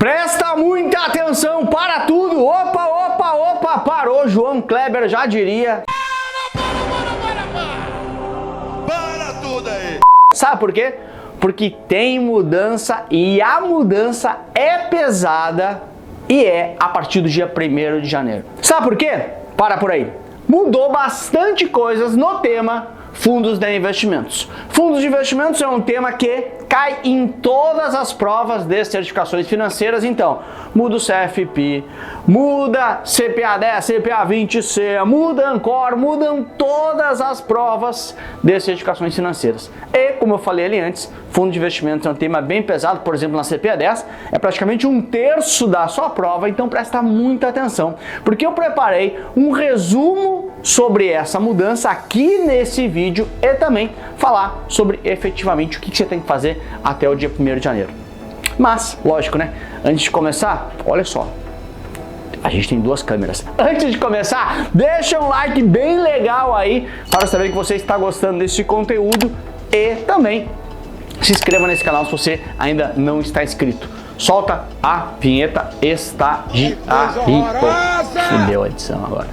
Presta muita atenção para tudo. Opa, parou. João Kleber já diria. Para tudo aí. Sabe por quê? Porque tem mudança e a mudança é pesada e é a partir do dia 1º de janeiro. Sabe por quê? Para por aí. Mudou bastante coisas no tema fundos de investimentos. Fundos de investimentos é um tema que cai em todas as provas de certificações financeiras, então muda o CFP, muda CPA 10, CPA 20C, muda Ancor, mudam todas as provas de certificações financeiras. E, como eu falei ali antes, fundo de investimentos é um tema bem pesado, por exemplo, na CPA 10 é praticamente 1/3 da sua prova, então presta muita atenção, porque eu preparei um resumo sobre essa mudança aqui nesse vídeo e também falar sobre efetivamente o que você tem que fazer até o dia 1º de janeiro. Mas, lógico, né? Antes de começar, olha só, a gente tem 2 câmeras. Antes de começar, deixa um like bem legal aí para saber que você está gostando desse conteúdo e também se inscreva nesse canal se você ainda não está inscrito. Solta a vinheta estagiário. Fudeu a edição agora.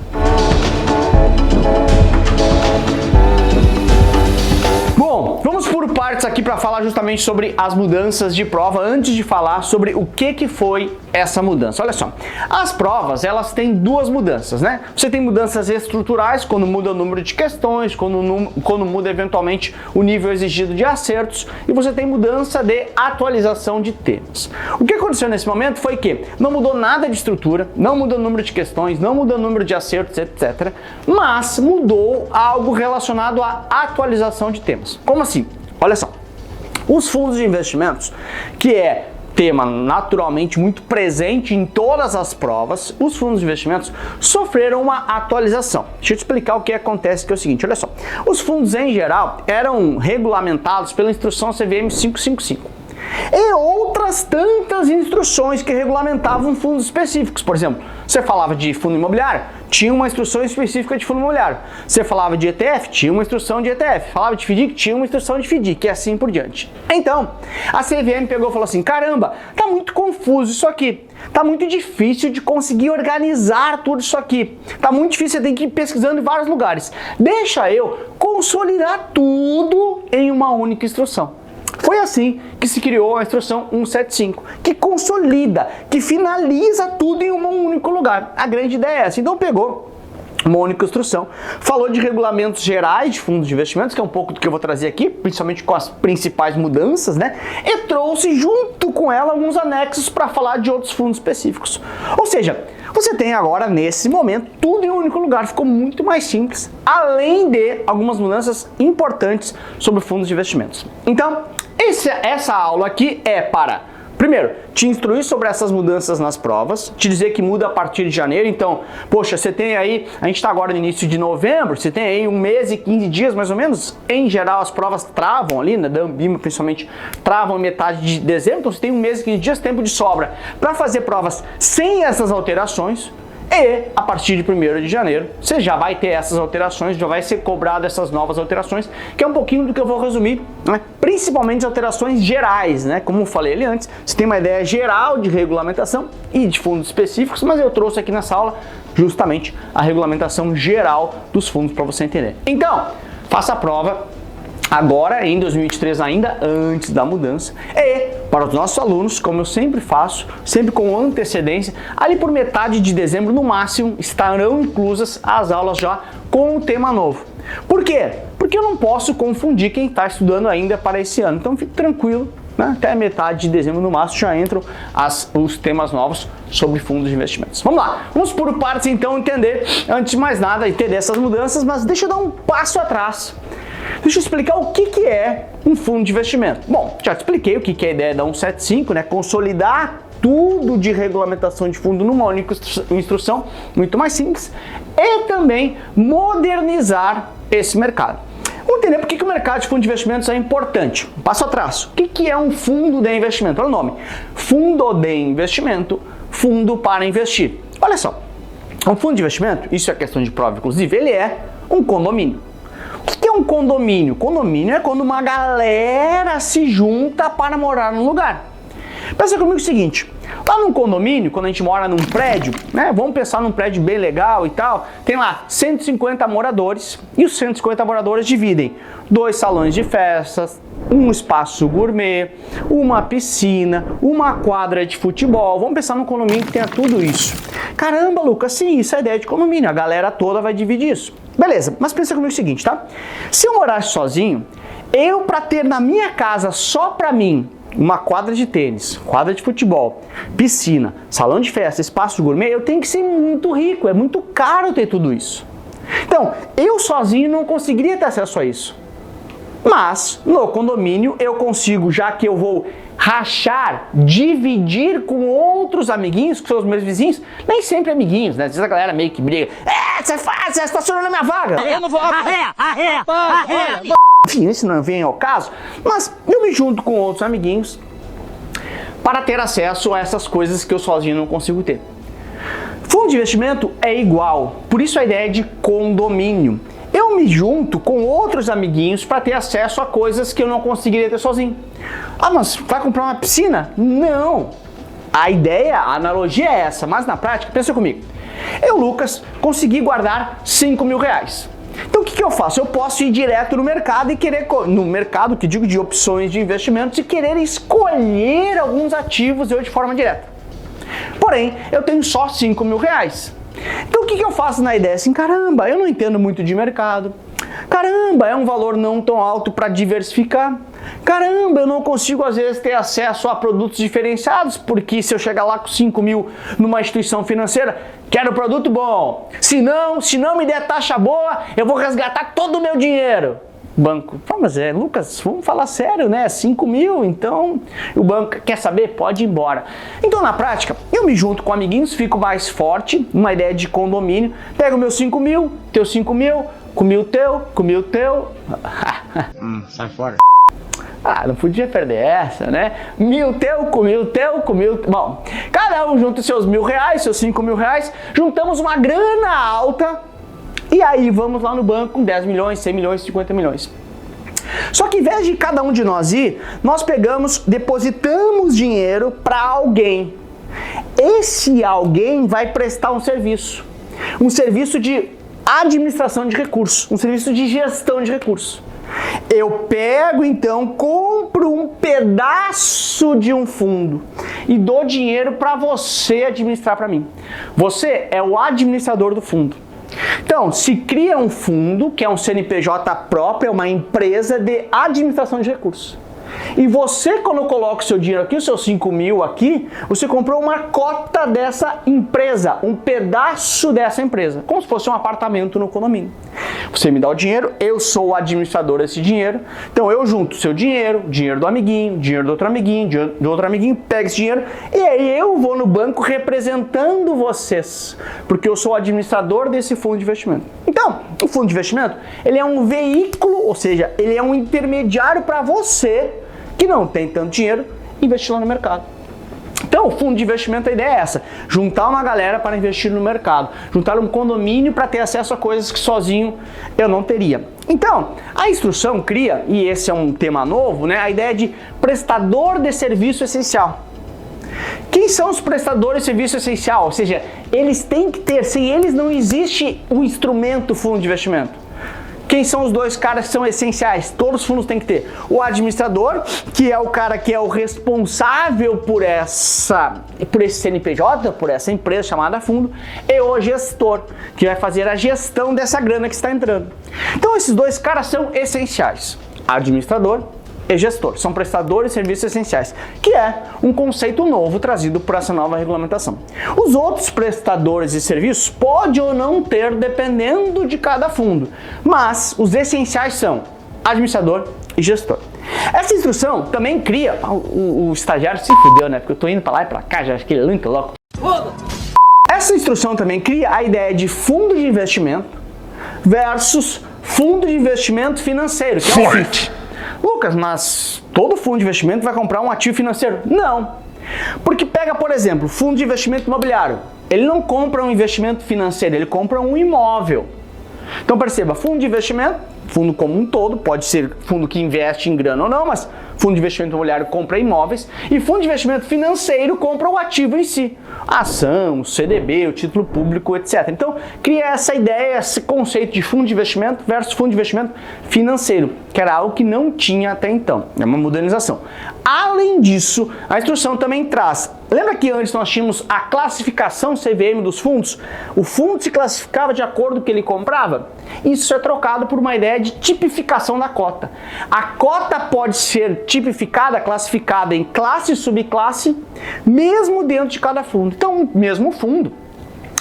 Bom, vamos por partes aqui para falar justamente sobre as mudanças de prova, antes de falar sobre o que foi essa mudança. Olha só, as provas, elas têm 2 mudanças, né? Você tem mudanças estruturais, quando muda o número de questões, quando muda eventualmente o nível exigido de acertos, e você tem mudança de atualização de temas. O que aconteceu nesse momento foi que não mudou nada de estrutura, não mudou o número de questões, não mudou o número de acertos, etc. Mas mudou algo relacionado à atualização de temas. Como assim? Olha só, os fundos de investimentos, que é tema naturalmente muito presente em todas as provas, os fundos de investimentos sofreram uma atualização. Deixa eu te explicar o que acontece, que é o seguinte, olha só. Os fundos em geral eram regulamentados pela instrução CVM 555. E outras tantas instruções que regulamentavam fundos específicos. Por exemplo, você falava de fundo imobiliário, tinha uma instrução específica de fundo imobiliário. Você falava de ETF, tinha uma instrução de ETF. Falava de FDIC, tinha uma instrução de FDIC, e assim por diante. Então, a CVM pegou e falou assim, caramba, tá muito confuso isso aqui. Tá muito difícil de conseguir organizar tudo isso aqui. Tá muito difícil, você tem que ir pesquisando em vários lugares. Deixa eu consolidar tudo em uma única instrução. Foi assim que se criou a instrução 175, que consolida, que finaliza tudo em um único lugar. A grande ideia é essa. Então pegou uma única instrução, falou de regulamentos gerais de fundos de investimentos, que é um pouco do que eu vou trazer aqui, principalmente com as principais mudanças, né? E trouxe junto com ela alguns anexos para falar de outros fundos específicos. Ou seja, você tem agora, nesse momento, tudo em um único lugar. Ficou muito mais simples, além de algumas mudanças importantes sobre fundos de investimentos. Então, essa aula aqui é para, primeiro, te instruir sobre essas mudanças nas provas, te dizer que muda a partir de janeiro. Então, poxa, você tem aí, a gente está agora no início de novembro, você tem aí 1 mês e 15 dias mais ou menos. Em geral, as provas travam ali, né, da Ambima principalmente, travam metade de dezembro, então você tem 1 mês e 15 dias, tempo de sobra para fazer provas sem essas alterações. E a partir de 1º de janeiro, você já vai ter essas alterações, já vai ser cobrado essas novas alterações, que é um pouquinho do que eu vou resumir, né? Principalmente alterações gerais, né? Como eu falei ali antes, você tem uma ideia geral de regulamentação e de fundos específicos, mas eu trouxe aqui nessa aula justamente a regulamentação geral dos fundos para você entender. Então, faça a prova agora, em 2023 ainda, antes da mudança. E para os nossos alunos, como eu sempre faço, sempre com antecedência, ali por metade de dezembro no máximo, estarão inclusas as aulas já com o tema novo. Por quê? Porque eu não posso confundir quem está estudando ainda para esse ano. Então fique tranquilo, né? Até a metade de dezembro no máximo já entram os temas novos sobre fundos de investimentos. Vamos lá, vamos por partes então entender, antes de mais nada, entender essas mudanças, mas deixa eu dar um passo atrás. Deixa eu explicar o que é um fundo de investimento. Bom, já te expliquei o que é a ideia da 175, né? Consolidar tudo de regulamentação de fundo numa única instrução, muito mais simples, e também modernizar esse mercado. Vamos entender por que o mercado de fundo de investimentos é importante. Passo atrás. O que é um fundo de investimento? Olha o nome. Fundo de investimento, fundo para investir. Olha só, um fundo de investimento, isso é questão de prova, inclusive, ele é um condomínio. O que é um condomínio? Condomínio é quando uma galera se junta para morar num lugar. Pensa comigo o seguinte, Lá num condomínio, quando a gente mora num prédio, né? Vamos pensar num prédio bem legal e tal, tem lá 150 moradores e os 150 moradores dividem 2 salões de festas, um espaço gourmet, uma piscina, uma quadra de futebol. Vamos pensar num condomínio que tenha tudo isso. Caramba, Lucas, sim, isso é ideia de condomínio, a galera toda vai dividir isso. Beleza, mas pensa comigo o seguinte, tá? Se eu morasse sozinho, eu para ter na minha casa só para mim uma quadra de tênis, quadra de futebol, piscina, salão de festa, espaço gourmet, eu tenho que ser muito rico, é muito caro ter tudo isso. Então, eu sozinho não conseguiria ter acesso a isso. Mas, no condomínio, eu consigo, já que eu vou rachar, dividir com outros amiguinhos, que são os meus vizinhos, nem sempre amiguinhos, né? Às vezes a galera meio que briga, você faz, você estacionou na minha vaga. Eu não vou... Enfim, isso não vem ao caso, mas eu me junto com outros amiguinhos para ter acesso a essas coisas que eu sozinho não consigo ter. Fundo de investimento é igual, por isso a ideia de condomínio. Eu me junto com outros amiguinhos para ter acesso a coisas que eu não conseguiria ter sozinho. Ah, mas vai comprar uma piscina? Não! A ideia, a analogia é essa, mas na prática, pensa comigo. Eu, Lucas, consegui guardar 5 mil reais. Então o que eu faço? Eu posso ir direto no mercado e querer, no mercado que digo de opções de investimentos, e querer escolher alguns ativos eu de forma direta. Porém, eu tenho só 5 mil reais. Então o que eu faço na ideia? Assim, caramba, eu não entendo muito de mercado. Caramba, é um valor não tão alto para diversificar. Caramba, eu não consigo às vezes ter acesso a produtos diferenciados, porque se eu chegar lá com 5 mil numa instituição financeira, quero produto bom. Se não me der taxa boa, eu vou resgatar todo o meu dinheiro. Banco, mas Lucas, vamos falar sério, né? 5 mil, então o banco quer saber? Pode ir embora. Então, na prática, eu me junto com amiguinhos, fico mais forte, uma ideia de condomínio, pego meus 5 mil, teu 5 mil, comi o teu. Sai fora. Ah, não podia perder essa, né? Mil teu, comi o teu. Bom, cada um junta os seus R$1.000, seus 5 mil reais, juntamos uma grana alta. E aí vamos lá no banco com 10 milhões, 100 milhões, 50 milhões. Só que em vez de cada um de nós ir, nós pegamos, depositamos dinheiro para alguém. Esse alguém vai prestar um serviço de administração de recursos, um serviço de gestão de recursos. Eu pego então, compro um pedaço de um fundo e dou dinheiro para você administrar para mim. Você é o administrador do fundo. Então, se cria um fundo, que é um CNPJ próprio, é uma empresa de administração de recursos. E você, quando coloca o seu dinheiro aqui, os seus 5 mil aqui, você comprou uma cota dessa empresa, um pedaço dessa empresa, como se fosse um apartamento no condomínio. Você me dá o dinheiro, eu sou o administrador desse dinheiro, então eu junto o seu dinheiro, dinheiro do amiguinho, dinheiro do outro amiguinho, dinheiro do outro amiguinho, pego esse dinheiro e aí eu vou no banco representando vocês, porque eu sou o administrador desse fundo de investimento. Então, o fundo de investimento, ele é um veículo, ou seja, ele é um intermediário para você que não tem tanto dinheiro, investir lá no mercado. Então, o fundo de investimento, a ideia é essa, juntar uma galera para investir no mercado, juntar um condomínio para ter acesso a coisas que sozinho eu não teria. Então, a instrução cria, e esse é um tema novo, né, a ideia de prestador de serviço essencial. Quem são os prestadores de serviço essencial? Ou seja, eles têm que ter, sem eles não existe o instrumento fundo de investimento. Quem são os dois caras que são essenciais? Todos os fundos têm que ter. O administrador, que é o cara que é o responsável por esse CNPJ, por essa empresa chamada fundo, e o gestor, que vai fazer a gestão dessa grana que está entrando. Então esses dois caras são essenciais. Administrador e gestor. São prestadores de serviços essenciais, que é um conceito novo trazido por essa nova regulamentação. Os outros prestadores de serviços pode ou não ter, dependendo de cada fundo, mas os essenciais são administrador e gestor. Essa instrução também cria, o estagiário se fudeu, né? Porque eu tô indo para lá e para cá, já acho que ele é muito louco. Essa instrução também cria a ideia de fundo de investimento versus fundo de investimento financeiro, que é o FIT. Lucas, mas todo fundo de investimento vai comprar um ativo financeiro? Não. Porque pega, por exemplo, fundo de investimento imobiliário. Ele não compra um investimento financeiro, ele compra um imóvel. Então perceba, fundo de investimento, fundo como um todo, pode ser fundo que investe em grana ou não, mas Fundo de investimento imobiliário compra imóveis e fundo de investimento financeiro compra o ativo em si. A ação, o CDB, o título público, etc. Então, cria essa ideia, esse conceito de fundo de investimento versus fundo de investimento financeiro, que era algo que não tinha até então. É uma modernização. Além disso, a instrução também traz. Lembra que antes nós tínhamos a classificação CVM dos fundos? O fundo se classificava de acordo com o que ele comprava? Isso é trocado por uma ideia de tipificação da cota. A cota pode ser tipificada, classificada em classe e subclasse, mesmo dentro de cada fundo. Então, o mesmo fundo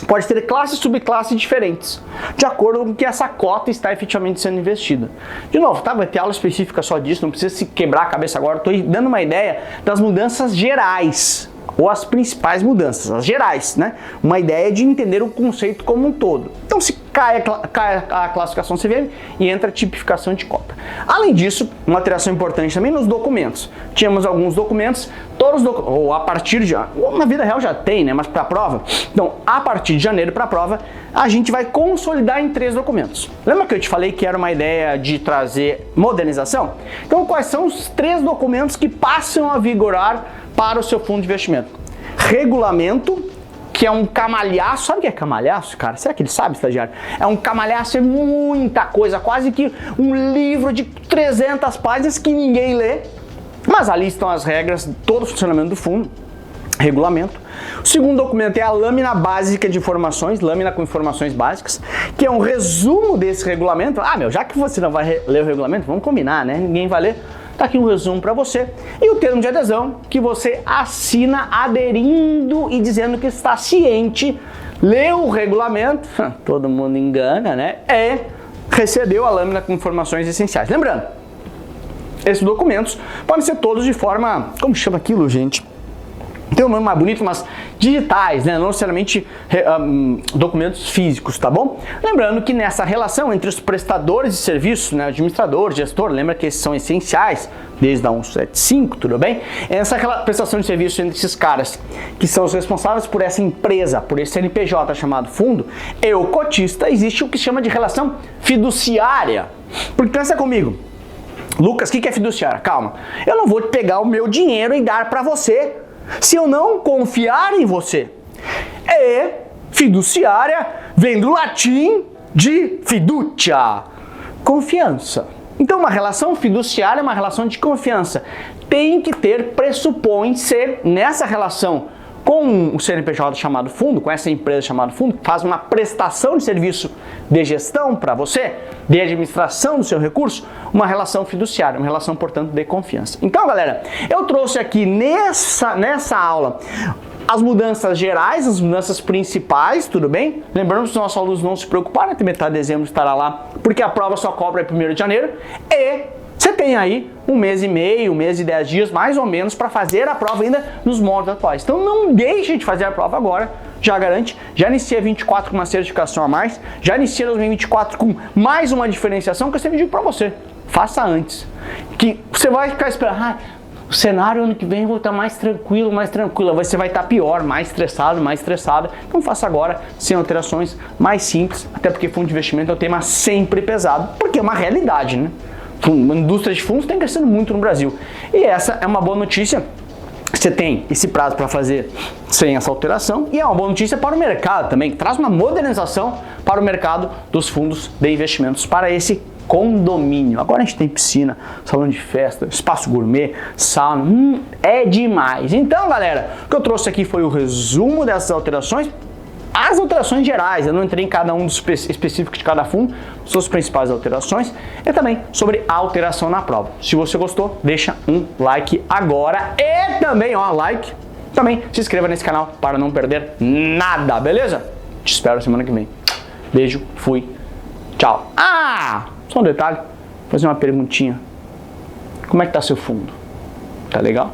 pode ter classes e subclasses diferentes, de acordo com que essa cota está efetivamente sendo investida. De novo, tá? Vai ter aula específica só disso, não precisa se quebrar a cabeça agora. Estou dando uma ideia das mudanças gerais, ou as principais mudanças, as gerais, né? Uma ideia de entender o conceito como um todo. Então, se cai a classificação CVM e entra a tipificação de cota. Além disso, uma alteração importante também nos documentos. Tínhamos alguns documentos, ou a partir de... Ou na vida real já tem, né? Mas para a prova. Então, a partir de janeiro para a prova, a gente vai consolidar em 3 documentos. Lembra que eu te falei que era uma ideia de trazer modernização? Então, quais são os 3 documentos que passam a vigorar para o seu fundo de investimento? Regulamento, que é um camalhaço. Sabe o que é camalhaço, cara? Será que ele sabe, estagiário? É um camalhaço, é muita coisa, quase que um livro de 300 páginas que ninguém lê. Mas ali estão as regras, todo o funcionamento do fundo, regulamento. O segundo documento é a lâmina básica de informações, lâmina com informações básicas, que é um resumo desse regulamento. Já que você não vai ler o regulamento, vamos combinar, né? Ninguém vai ler. Tá aqui um resumo para você. E o termo de adesão, que você assina aderindo e dizendo que está ciente, leu o regulamento, todo mundo engana, né? Recebeu a lâmina com informações essenciais. Lembrando, esses documentos podem ser todos de forma, como chama aquilo, gente? Tem um nome mais bonito, mas digitais, né? Não necessariamente documentos físicos, tá bom? Lembrando que nessa relação entre os prestadores de serviço, né, administrador, gestor, lembra que esses são essenciais, desde a 175, tudo bem? Essa prestação de serviço entre esses caras, que são os responsáveis por essa empresa, por esse CNPJ chamado fundo, e o cotista, existe o que chama de relação fiduciária. Porque pensa comigo, Lucas, o que é fiduciária? Calma, eu não vou pegar o meu dinheiro e dar para você se eu não confiar em você. Fiduciária vem do latim de fiducia, confiança. Então, uma relação fiduciária é uma relação de confiança. Tem que pressupõe ser nessa relação com o CNPJ chamado fundo, com essa empresa chamada fundo, que faz uma prestação de serviço de gestão para você, de administração do seu recurso, uma relação fiduciária, uma relação, portanto, de confiança. Então, galera, eu trouxe aqui nessa aula as mudanças gerais, as mudanças principais, tudo bem? Lembrando que os nossos alunos não se preocuparem, até metade de dezembro estará lá, porque a prova só cobra 1º de janeiro e você tem aí 1 mês e meio, 1 mês e 10 dias, mais ou menos, para fazer a prova ainda nos moldes atuais. Então não deixe de fazer a prova agora, já garante, já inicia 24 com uma certificação a mais, já inicia 2024 com mais uma diferenciação que eu sempre digo para você, faça antes. Que você vai ficar esperando, o cenário ano que vem eu vou estar mais tranquilo, mais tranquila, você vai estar pior, mais estressado, mais estressada. Então faça agora, sem alterações, mais simples, até porque fundo de investimento é um tema sempre pesado, porque é uma realidade, né? A indústria de fundos tem crescendo muito no Brasil. E essa é uma boa notícia. Você tem esse prazo para fazer sem essa alteração e é uma boa notícia para o mercado também, que traz uma modernização para o mercado dos fundos de investimentos, para esse condomínio. Agora a gente tem piscina, salão de festa, espaço gourmet, sauna, é demais. Então, galera, o que eu trouxe aqui foi o resumo dessas alterações. As alterações gerais, eu não entrei em cada um dos específicos de cada fundo, suas principais alterações, e também sobre a alteração na prova. Se você gostou, deixa um like agora e também, também se inscreva nesse canal para não perder nada, beleza? Te espero semana que vem. Beijo, fui, tchau. Só um detalhe, vou fazer uma perguntinha. Como é que tá seu fundo? Tá legal?